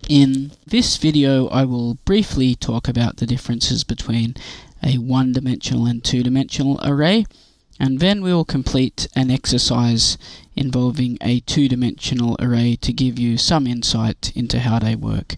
In this video, I will briefly talk about the differences between a one-dimensional and two-dimensional array, and then we will complete an exercise involving a two-dimensional array to give you some insight into how they work.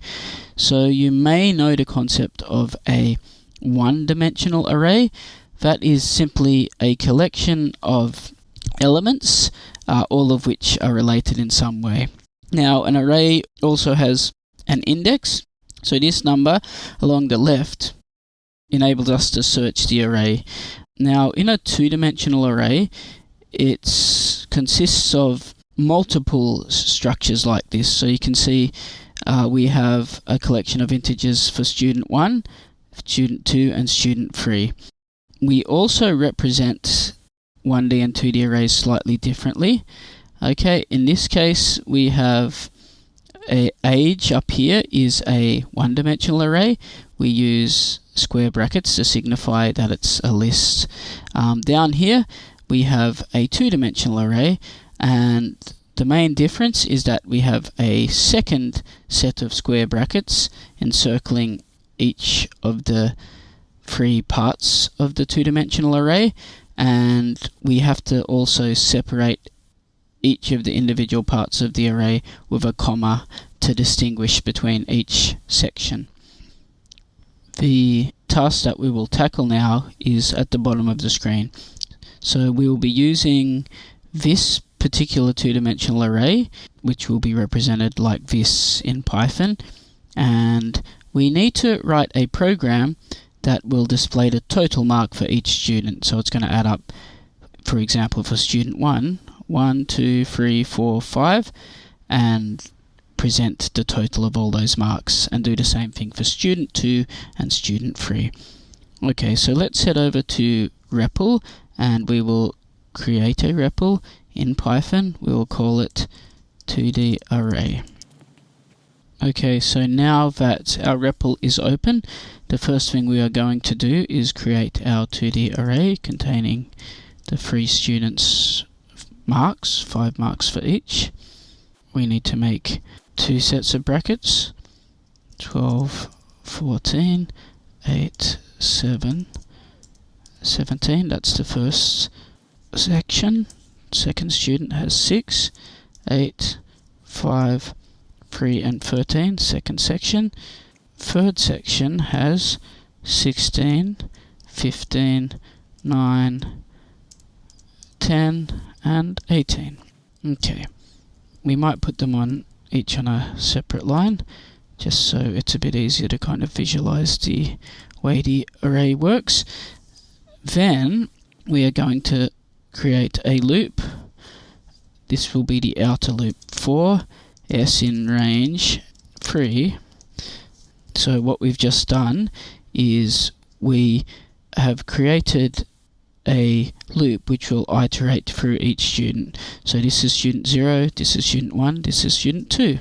So you may know the concept of a one-dimensional array. That is simply a collection of elements, all of which are related in some way. Now, an array also has an index, so this number along the left enables us to search the array. Now, in a two-dimensional array, it consists of multiple structures like this. So you can see we have a collection of integers for student 1, student 2, and student 3. We also represent 1D and 2D arrays slightly differently. Okay, in this case, we have age up here is a one-dimensional array. We use square brackets to signify that it's a list. Down here we have a two-dimensional array, and the main difference is that we have a second set of square brackets encircling each of the three parts of the two-dimensional array, and we have to also separate each of the individual parts of the array with a comma to distinguish between each section. The task that we will tackle now is at the bottom of the screen. So we will be using this particular two-dimensional array, which will be represented like this in Python, and we need to write a program that will display the total mark for each student. So it's going to add up, for example, for student 1, 1, 2, 3, 4, 5, and present the total of all those marks, and do the same thing for student 2 and student 3. Okay, so let's head over to REPL, and we will create a REPL in Python. We will call it 2D array. Okay, so now that our REPL is open, the first thing we are going to do is create our 2D array containing the 3 students' marks, 5 marks for each. We need to make 2 sets of brackets, 12, 14, 8, 7, 17, that's the first section. Second student has 6, 8, 5, 3 and 13, second section. Third section has 16, 15, 9, 10 and 18. Okay, we might put them on each on a separate line, just so it's a bit easier to kind of visualize the way the array works. Then we are going to create a loop. This will be the outer loop for s in range 3. So what we've just done is we have created a loop which will iterate through each student. So this is student 0, this is student 1, this is student 2.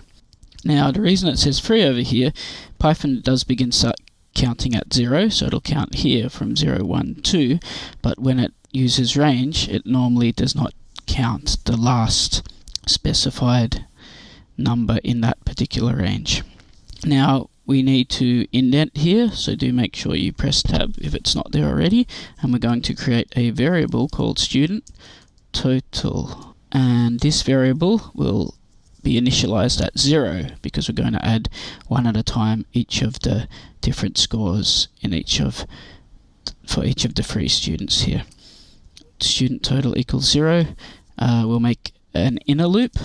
Now the reason it says 3 over here, Python does start counting at 0, so it'll count here from 0, 1, 2, but when it uses range, it normally does not count the last specified number in that particular range. Now we need to indent here, so do make sure you press tab if it's not there already, and we're going to create a variable called student total, and this variable will be initialized at 0 because we're going to add one at a time each of the different scores in for each of the 3 students here. Student total equals 0. We'll make an inner loop.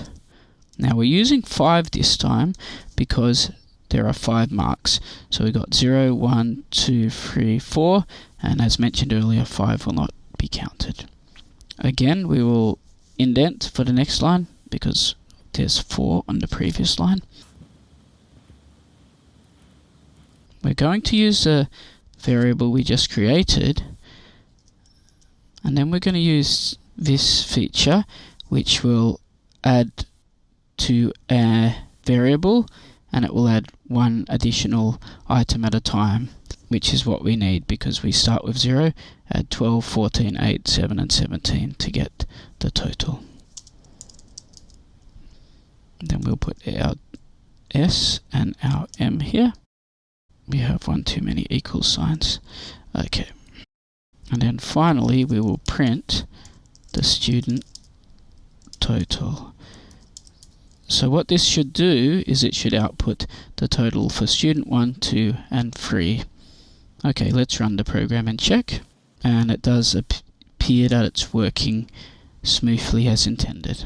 Now we're using 5 this time because there are 5 marks. So we got 0, 1, 2, 3, 4, and as mentioned earlier, 5 will not be counted. Again, we will indent for the next line because there's 4 on the previous line. We're going to use the variable we just created, and then we're going to use this feature which will add to a variable, and it will add one additional item at a time, which is what we need because we start with 0, add 12, 14, 8, 7 and 17 to get the total. Then we'll put our S and our M here. We have one too many equal signs. Okay. And then finally we will print the student total. So what this should do is it should output the total for student 1, 2 and 3. Okay, let's run the program and check. And it does appear that it's working smoothly as intended.